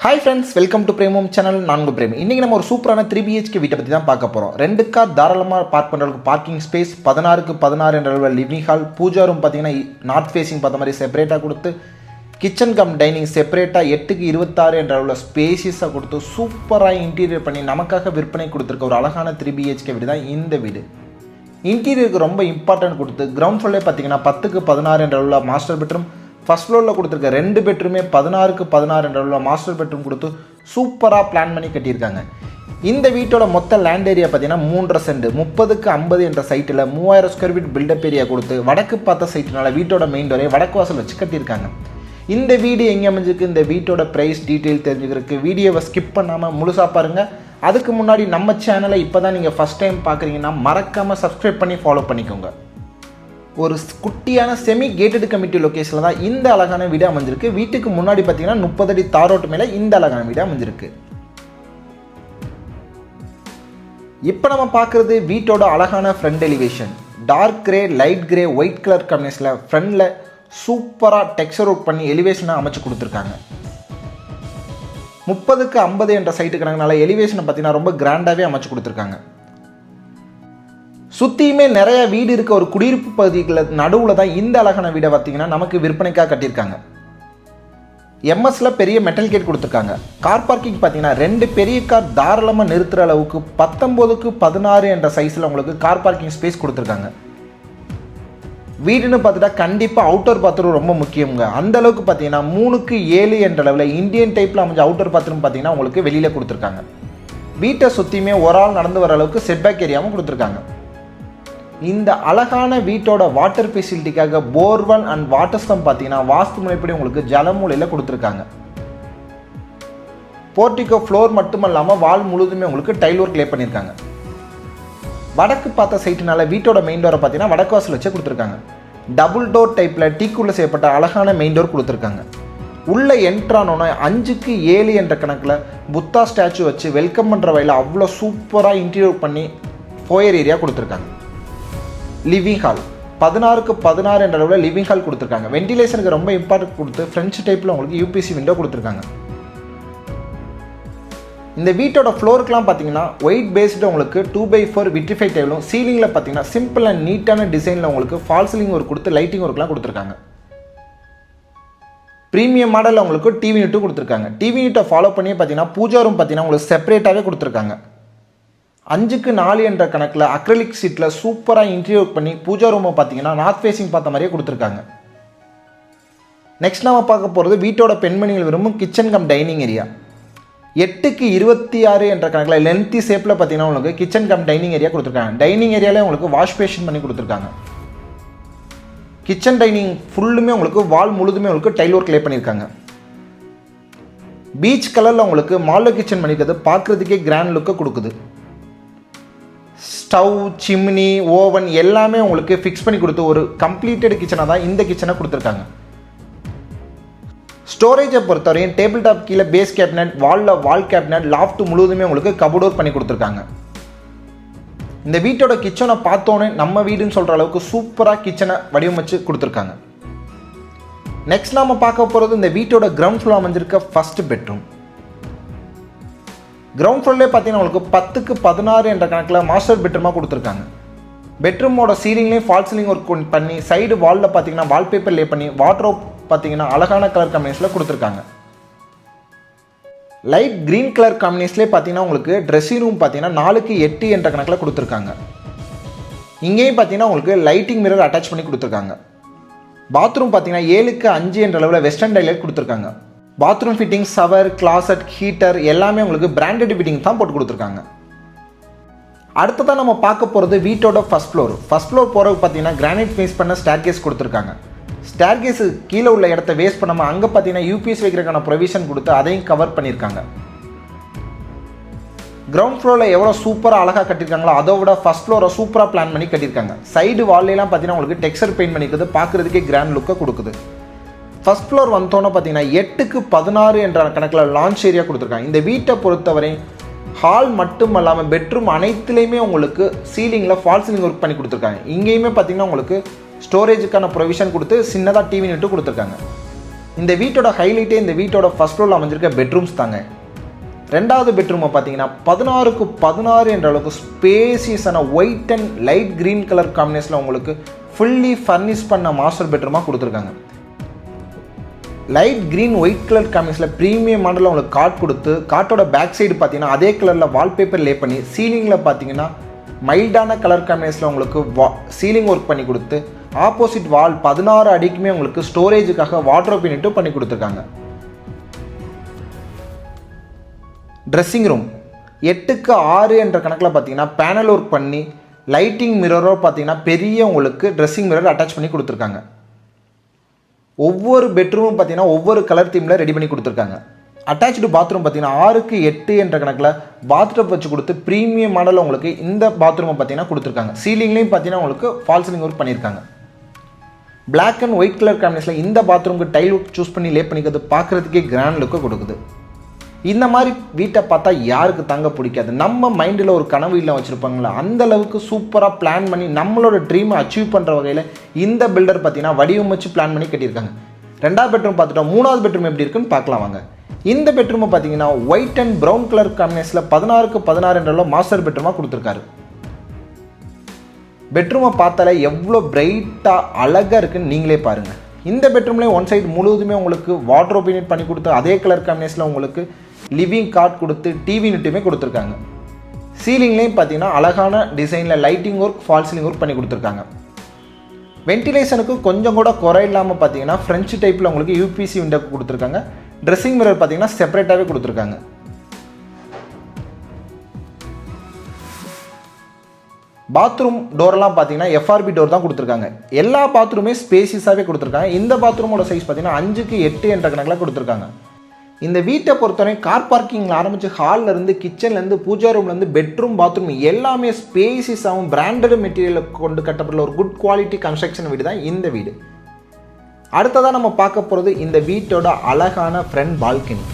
Hi friends, welcome to Premium channel. நான் உங்கள் frame. இன்னைக்கு நம்ம ஒரு சூப்பரான 3BHK வீட்டை பற்றி தான் பார்க்க போகிறோம். 2 கார் தாராளமாக பார்க் பண்ணுறதுக்கு பார்க்கிங் ஸ்பேஸ், 16க்கு 16 என்ற அளவில் லிவிங் ஹால், பூஜா ரூம் பார்த்தீங்கன்னா நார்த் ஃபேஸிங் பார்த்த மாதிரி செப்பரேட்டாக கொடுத்து, கிச்சன் கம் டைனிங் செப்பரேட்டாக 8க்கு 26 என்ற அளவில் ஸ்பேசியஸாக கொடுத்து சூப்பராக இன்டீரியர் பண்ணி நமக்காக விற்பனை கொடுத்துருக்க ஒரு அழகான 3BHK வீடு தான் இந்த வீடு. இன்டீரியருக்கு ரொம்ப இம்பார்ட்டன்ட் கொடுத்து கிரவுண்ட் ஃப்ளோர்லேயே பார்த்தீங்கன்னா 10க்கு 16 என்ற அளவில் மாஸ்டர் பெட்ரூம், ஃபர்ஸ்ட் ஃப்ளோரில் கொடுத்துருக்க 2 பெட்ரூமே 16க்கு 16 என்ற அளவில் மாஸ்டர் பெட்ரூம் கொடுத்து சூப்பராக பிளான் பண்ணி கட்டியிருக்காங்க. இந்த வீட்டோட மொத்த லேண்ட் ஏரியா பார்த்தீங்கன்னா 3.5 சென்ட், 30க்கு 50 என்ற சைட்டில் 3000 ஸ்கொயர் ஃபீட் பில்டப் ஏரியா கொடுத்து வடக்கு பார்த்த சைட்டினால வீட்டோட மெயின் டோரை வடக்கு வாசல் வச்சு கட்டியிருக்காங்க. இந்த வீடு எங்கே அமைஞ்சிருக்கு, இந்த வீட்டோட ப்ரைஸ் டீட்டெயில் தெரிஞ்சுக்கிறதுக்கு வீடியோவை ஸ்கிப் பண்ணாமல் முழுசாக பாருங்கள். அதுக்கு முன்னாடி நம்ம சேனலை இப்போ தான் நீங்கள் ஃபஸ்ட் டைம் பார்க்குறீங்கன்னா மறக்காமல் சப்ஸ்கிரைப் பண்ணி ஃபாலோ பண்ணிக்கோங்க. ஒரு குட்டியான செமி கேட்டட் கமிட்டி லொக்கேஷனில் தான் இந்த அழகான வீடு அமைஞ்சிருக்கு. வீட்டுக்கு முன்னாடி பார்த்தீங்கன்னா 30 அடி தாரோட்டு மேலே இந்த அழகான வீடு அமைஞ்சிருக்கு. இப்போ நம்ம பார்க்குறது வீட்டோட அழகான front elevation. Dark grey, light grey, white colour காம்பினேஷனில் ஃப்ரண்டில் சூப்பராக டெக்ஸ்சர் ஒர்க் பண்ணி எலிவேஷனை அமைச்சு கொடுத்துருக்காங்க. 30க்கு 50 என்ற சைட்டு கணக்குனால எலிவேஷனை பார்த்தீங்கன்னா ரொம்ப கிராண்டாகவே அமைச்சு கொடுத்துருக்காங்க. சுற்றியுமே நிறைய வீடு இருக்க ஒரு குடியிருப்பு பகுதிகளில் நடுவில் தான் இந்த அழகான வீடை பார்த்தீங்கன்னா நமக்கு விற்பனைக்காக கட்டியிருக்காங்க. எம்எஸ்ல பெரிய மெட்டல் கேட் கொடுத்துருக்காங்க. கார் பார்க்கிங் பார்த்தீங்கன்னா 2 பெரிய கார் தாராளமாக நிறுத்துகிற அளவுக்கு 19க்கு 16 என்ற சைஸில் உங்களுக்கு கார் பார்க்கிங் ஸ்பேஸ் கொடுத்துருக்காங்க. வீடுன்னு பார்த்துட்டா கண்டிப்பாக அவுட்டர் பாத்ரூம் ரொம்ப முக்கியங்க. அந்த அளவுக்கு பார்த்தீங்கன்னா 3க்கு 7 என்ற அளவில் இந்தியன் டைப்பில் அமைஞ்ச அவுட்டர் பாத்ரூம் பார்த்தீங்கன்னா உங்களுக்கு வெளியில் கொடுத்துருக்காங்க. வீட்டை சுற்றியுமே ஒரு ஆள் நடந்து வர அளவுக்கு செட்பேக் ஏரியாவும் கொடுத்துருக்காங்க. இந்த அழகான வீட்டோட வாட்டர் ஃபெசிலிட்டிக்காக போர்வெல் அண்ட் வாட்டர் ஸ்டம் பார்த்தீங்கன்னா வாஸ்து முறைப்படி உங்களுக்கு ஜலமூலையில் கொடுத்துருக்காங்க. போர்ட்டிகோ ஃப்ளோர் மட்டும் இல்லாமல் வால் முழுதுமே உங்களுக்கு டைல் ஒர்க் லே பண்ணியிருக்காங்க. வடக்கு பார்த்த சைட்டுனால வீட்டோட மெயின் டோரை பார்த்தீங்கன்னா வடக்கு வாசல் வச்சு கொடுத்துருக்காங்க. டபுள் டோர் டைப்பில் டீக்குள்ளே செய்யப்பட்ட அழகான மெயின் டோர் கொடுத்துருக்காங்க. உள்ளே என்ட்ரானோன்னா 5க்கு 7 என்ற கணக்கில் புத்தா ஸ்டாச்சு வச்சு வெல்கம் பண்ணுற வகையில் அவ்வளோ சூப்பராக இன்டீரியர் பண்ணி ஃபோயர் ஏரியா கொடுத்துருக்காங்க. லிவிங் ஹால் 16க்கு 16 என்ற அளவில் லிவிங் ஹால் கொடுத்துருக்காங்க. வென்டிலேஷனுக்கு ரொம்ப இம்பார்ட்டன்ட் கொடுத்து ஃப்ரெஞ்ச் டைப்பில் உங்களுக்கு யூபிசி விண்டோ கொடுத்துருக்காங்க. இந்த வீட்டோட ஃப்ளோருக்குலாம் பார்த்தீங்கன்னா ஒயிட் பேஸ்டு உங்களுக்கு 2x4 விட்ரிஃபை டைலும், சீலிங்கில் பார்த்தீங்கன்னா சிம்பிள் அண்ட் நீட்டான டிசைனில் உங்களுக்கு ஃபால் சீலிங் ஒர்க் கொடுத்து லைட்டிங் ஒர்க்லாம் கொடுத்துருக்காங்க. ப்ரீமியம் மாடலில் உங்களுக்கு டிவி யூனிட்டும் கொடுத்துருக்காங்க. டிவி யூனிட்டை ஃபாலோ பண்ணி பார்த்தீங்கன்னா பூஜா ரூம் பார்த்தீங்கன்னா உங்களுக்கு செப்பரேட்டாகவே கொடுத்துருக்காங்க. 5க்கு 4 என்ற கணக்கில் அக்ரலிக் சீட்டில் சூப்பராக இன்டீரியர் பண்ணி பூஜா ரூமை பார்த்தீங்கன்னா நார்த் ஃபேஸிங் பார்த்த மாதிரியே கொடுத்துருக்காங்க. நெக்ஸ்ட் நம்ம பார்க்க போகிறது வீட்டோட பெண்மணிகள் விரும்பும் கிச்சன் கம் டைனிங் ஏரியா. 8க்கு 26 என்ற கணக்கில் லென்த்தி ஷேப்பில் பார்த்தீங்கன்னா உங்களுக்கு கிச்சன் கம் டைனிங் ஏரியா கொடுத்துருக்காங்க. டைனிங் ஏரியாவில் உங்களுக்கு வாஷ் பேஷன் பண்ணி கொடுத்துருக்காங்க. கிச்சன் டைனிங் ஃபுல்லுமே உங்களுக்கு வால் முழுதுமே உங்களுக்கு டைல் ஒர்க் லே பண்ணியிருக்காங்க. பீச் கலரில் உங்களுக்கு மாடல் கிச்சன் பண்ணிக்கிறது பார்க்குறதுக்கே கிராண்ட் லுக்கை கொடுக்குது. ஸ்டவ், சிம்னி, ஓவன் எல்லாமே உங்களுக்கு ஃபிக்ஸ் பண்ணி கொடுத்து ஒரு கம்ப்ளீட்டட் கிச்சனாக தான் இந்த கிச்சனை கொடுத்துருக்காங்க. ஸ்டோரேஜை பொறுத்தவரையும் டேபிள் டாப் கீழே பேஸ் கேபினட், வால் கேபினட், லாஃப்ட் முழுவதுமே உங்களுக்கு கபோர்ட் பண்ணி கொடுத்துருக்காங்க. இந்த வீட்டோட கிச்சனை பார்த்தோன்னே நம்ம வீடுன்னு சொல்கிற அளவுக்கு சூப்பராக கிச்சனை வடிவமைச்சு கொடுத்துருக்காங்க. நெக்ஸ்ட் நாம பார்க்க போகிறது இந்த வீட்டோட கிரவுண்ட் ஃப்ளோர் அமைஞ்சிருக்க ஃபர்ஸ்ட் பெட்ரூம். கிரவுண்ட் ஃப்ளோர்லேயே பார்த்தீங்கன்னா உங்களுக்கு 10க்கு 16 என்ற கணக்கில் மாஸ்டர் பெட்ரூமாக கொடுத்துருக்காங்க. பெட்ரூமோட சீலிங்லேயும் ஃபால் சீலிங் ஒர்க் பண்ணி சைடு வாலில் பார்த்தீங்கன்னா வால்பேப்பர் லே பண்ணி வாட்ரோப் பார்த்தீங்கன்னா அழகான கலர் காம்பினேஷனில் கொடுத்துருக்காங்க. லைட் க்ரீன் கலர் காம்பினேஷன்லேயே பார்த்தீங்கன்னா உங்களுக்கு ட்ரெஸ்ஸிங் ரூம் பார்த்தீங்கன்னா 4க்கு 8 என்ற கணக்கில் கொடுத்துருக்காங்க. இங்கேயும் பார்த்தீங்கன்னா உங்களுக்கு லைட்டிங் மிரர் அட்டாச் பண்ணி கொடுத்துருக்காங்க. பாத்ரூம் பார்த்தீங்கன்னா 7க்கு 5 என்ற அளவில் வெஸ்டர்ன் டைலைட் கொடுத்துருக்காங்க. Bathroom fitting, shower, closet, heater எல்லாமே உங்களுக்கு பிராண்டட் ஃபிட்டிங் தான் போட்டு கொடுத்துருக்காங்க. அடுத்ததான் நம்ம பார்க்க போகிறது வீட்டோட ஃபர்ஸ்ட் ஃப்ளோர். ஃபர்ஸ்ட் ஃப்ளோர் போகிறதுக்கு பார்த்தீங்கன்னா கிரானைட் ஃபேஸ் பண்ண ஸ்டேர் கேஸ் கொடுத்துருக்காங்க. ஸ்டேர் கேஸு கீழே உள்ள இடத்த வேஸ்ட் பண்ணாமல் அங்கே பார்த்தீங்கன்னா யூபிஎஸ் வைக்கிறதுக்கான ப்ரொவிஷன் கொடுத்து அதையும் கவர் பண்ணியிருக்காங்க. கிரவுண்ட் ஃப்ளோரில் எவ்வளோ சூப்பராக அழகாக கட்டியிருக்காங்களோ அதை விட ஃபர்ஸ்ட் ஃப்ளோரை சூப்பராக பிளான் பண்ணி கட்டியிருக்காங்க. சைடு வால்லாம் பார்த்தீங்கன்னா உங்களுக்கு டெக்ஸ்சர் பெயிண்ட் பண்ணிக்கிறது பார்க்குறதுக்கே கிராண்ட் லுக்கை கொடுக்குது. ஃபர்ஸ்ட் ஃப்ளோர் வந்தோன்னே பார்த்தீங்கன்னா 8க்கு 16 என்ற கணக்கில் லான்ச் ஏரியா கொடுத்துருக்காங்க. இந்த வீட்டை பொறுத்தவரை ஹால் மட்டும் இல்லாமல் பெட்ரூம் அனைத்துலேயுமே உங்களுக்கு சீலிங்கில் ஃபால் சீலிங் ஒர்க் பண்ணி கொடுத்துருக்காங்க. இங்கேயுமே பார்த்தீங்கன்னா உங்களுக்கு ஸ்டோரேஜுக்கான ப்ரொவிஷன் கொடுத்து சின்னதாக டிவி யூனிட்டும் கொடுத்துருக்காங்க. இந்த வீட்டோட ஹைலைட்டே இந்த வீட்டோட ஃபர்ஸ்ட் ஃப்ளோரில் அமைஞ்சிருக்க பெட்ரூம்ஸ் தாங்க. ரெண்டாவது பெட்ரூமை பார்த்தீங்கன்னா 16க்கு 16 என்ற அளவுக்கு ஸ்பேசியஸான white and light green colour காம்பினேஷனில் உங்களுக்கு ஃபுல்லி ஃபர்னிஷ் பண்ண மாஸ்டர் பெட்ரூமாக கொடுத்துருக்காங்க. லைட் கிரீன் ஒயிட் கலர் காம்பினேஷனில் ப்ரீமியம் மாடலில் உங்களுக்கு காட் கொடுத்து, காட்டோட பேக் சைடு பார்த்தீங்கன்னா அதே கலரில் வால்பேப்பர் லே பண்ணி, சீலிங்கில் பார்த்தீங்கன்னா மைல்டான கலர் காம்பினேஷனில் உங்களுக்கு சீலிங் ஒர்க் பண்ணி கொடுத்து, ஆப்போசிட் வால் 16 அடிக்குமே உங்களுக்கு ஸ்டோரேஜுக்காக வார்ட்ரோப் யூனிட்டும் பண்ணி கொடுத்துருக்காங்க. ட்ரெஸ்ஸிங் ரூம் 8க்கு 6 என்ற கணக்கில் பார்த்தீங்கன்னா பேனல் ஒர்க் பண்ணி, லைட்டிங் மிரரோ பார்த்தீங்கன்னா பெரிய உங்களுக்கு ட்ரெஸ்ஸிங் மிரர் அட்டாச் பண்ணி கொடுத்துருக்காங்க. ஒவ்வொரு பெட்ரூமும் பார்த்தீங்கன்னா ஒவ்வொரு கலர் தீமில் ரெடி பண்ணி கொடுத்துருக்காங்க. அட்டாச்சு பாத்ரூம் பார்த்தீங்கன்னா 6க்கு 8 என்ற கணக்கில் பாத்ரூம் வச்சு கொடுத்து ப்ரீமியம் மாடலில் உங்களுக்கு இந்த பாத்ரூமை பார்த்தீங்கன்னா கொடுத்துருக்காங்க. சீலிங்லேயும் பார்த்தீங்கன்னா உங்களுக்கு ஃபால் சீலிங் ஒர்க் பண்ணியிருக்காங்க. பிளாக் அண்ட் ஒயிட் கலர் காம்பினேஷனில் இந்த பாத்ரூமுக்கு டைல் ஒர்க் சூஸ் பண்ணி லே பண்ணிக்கிறது பார்க்குறதுக்கே கிராண்ட் லுக்கு கொடுக்குது. இந்த மாதிரி வீட்டை பார்த்தா யாருக்கு தங்க பிடிக்காது? நம்ம மைண்டில் ஒரு கனவு இல்லை வச்சுருப்பாங்களா, அந்த அளவுக்கு சூப்பராக பிளான் பண்ணி நம்மளோட ட்ரீமை அச்சீவ் பண்ணுற வகையில் இந்த பில்டர் பார்த்தீங்கன்னா வடிவமைச்சு பிளான் பண்ணி கட்டியிருக்காங்க. ரெண்டாவது பெட்ரூம் பார்த்துட்டோம். மூணாவது பெட்ரூம் எப்படி இருக்குன்னு பார்க்கலாம் வாங்க. இந்த பெட்ரூமை பார்த்தீங்கன்னா ஒயிட் அண்ட் ப்ரௌன் கலர் காம்பினேஷனில் 16க்கு 16 என்ற மாஸ்டர் பெட்ரூமாக கொடுத்துருக்காரு. பெட்ரூமை பார்த்தாலே எவ்வளோ பிரைட்டாக அழகாக இருக்குன்னு நீங்களே பாருங்கள். இந்த பெட்ரூம்லேயே ஒன் சைடு முழுவதுமே உங்களுக்கு வார்ட்ரோப் யூனிட் பண்ணி கொடுத்து, அதே கலர் காம்பினேஷனில் உங்களுக்கு லிவிங் காட் கொடுத்து, டிவி யூனிட்டுமே கொடுத்துருக்காங்க. சீலிங்லேயும் பார்த்தீங்கன்னா அழகான டிசைனில் lighting work, fall ceiling work பண்ணி கொடுத்துருக்காங்க. வென்டிலேஷனுக்கு கொஞ்சம் கூட குறை இல்லாமல் பார்த்தீங்கன்னா ஃப்ரெஞ்சு டைப்பில் உங்களுக்கு யூபிசி விண்டோக்கு கொடுத்துருக்காங்க. ட்ரெஸ்ஸிங் மிரர் பார்த்தீங்கன்னா செப்பரேட்டாகவே கொடுத்துருக்காங்க. பாத்ரூம் டோரெல்லாம் பார்த்தீங்கன்னா எஃப்ஆர்பி டோர் தான் கொடுத்துருக்காங்க. எல்லா பாத்ரூமே ஸ்பேசியஸாகவே கொடுத்துருக்காங்க. இந்த பாத்ரூமோட சைஸ் பார்த்தீங்கன்னா 5க்கு 8 என்ற கணக்கில் கொடுத்துருக்காங்க. இந்த வீட்டை பொறுத்தவரை கார் பார்க்கிங்கில் ஆரம்பித்து ஹால்லேருந்து, கிச்சன்லேருந்து, பூஜா ரூம்லேருந்து, பெட்ரூம், பாத்ரூம் எல்லாமே ஸ்பேசியஸாகவும் பிராண்டட் மெட்டீரியலை கொண்டு கட்டப்பட்ட ஒரு குட் குவாலிட்டி கன்ஸ்ட்ரக்ஷன் வீடு தான் இந்த வீடு. அடுத்ததாக நம்ம பார்க்க போகிறது இந்த வீட்டோட அழகான ஃப்ரண்ட் பால்கனி.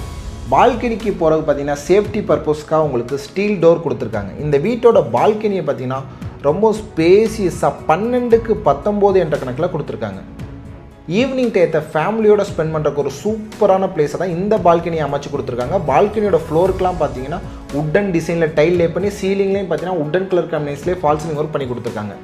பால்கனிக்கு போகிறது பார்த்தீங்கன்னா சேஃப்டி பர்பஸ்க்காக உங்களுக்கு ஸ்டீல் டோர் கொடுத்துருக்காங்க. இந்த வீட்டோட பால்கனியை பார்த்தீங்கன்னா ரொம்ப ஸ்பேசியஸாக 12க்கு 19 என்ற கணக்கில் கொடுத்துருக்காங்க. ஈவினிங் டயத்தை ஃபேமிலியோட ஸ்பெண்ட் பண்ணுறக்கு ஒரு சூப்பரான பிளேஸை தான் இந்த பால்கனியை அமைச்சு கொடுத்துருக்காங்க. பால்கனியோட ஃப்ளோருக்குலாம் பார்த்தீங்கன்னா உட்டன் டிசைனில் டைல் லே பண்ணி, சீலிங்லேயும் பார்த்தீங்கன்னா உட்டன் கலர் காம்பினேஷன்லேயே ஃபால் சீலிங் ஒர்க் பண்ணி கொடுத்துருக்காங்க.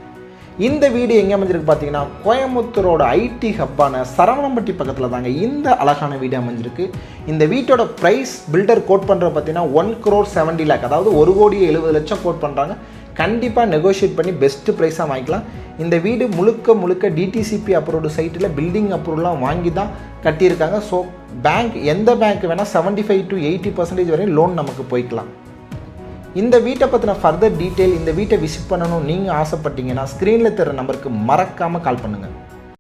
இந்த வீடு எங்கே அமைஞ்சிருக்கு பார்த்தீங்கன்னா கோயம்புத்தூரோட ஐடி ஹப்பான சரவணம்பட்டி பக்கத்தில் தாங்க இந்த அழகான வீடு அமைஞ்சிருக்கு. இந்த வீட்டோட ப்ரைஸ் பில்டர் கோட் பண்ணுறது பார்த்தீங்கன்னா 1,70 lakh, அதாவது 1,70,00,000 கோட் பண்ணுறாங்க. கண்டிப்பாக நெகோஷியேட் பண்ணி பெஸ்ட்டு ப்ரைஸாக வாங்கிக்கலாம். இந்த வீடு முழுக்க டிடிசிபி அப்ரூவ்டு சைட்டில் பில்டிங் அப்ரூவ்லாம் வாங்கி தான் கட்டியிருக்காங்க. ஸோ எந்த பேங்க் வேணால் 75 to 80% வரையும் லோன் நமக்கு போய்க்கலாம். இந்த வீட்டை பற்றின ஃபர்தர் டீட்டெயில், இந்த வீட்டை விசிட் பண்ணணும் நீங்கள் ஆசைப்பட்டீங்கன்னா ஸ்க்ரீனில் தர நம்பருக்கு மறக்காமல் கால் பண்ணுங்கள்.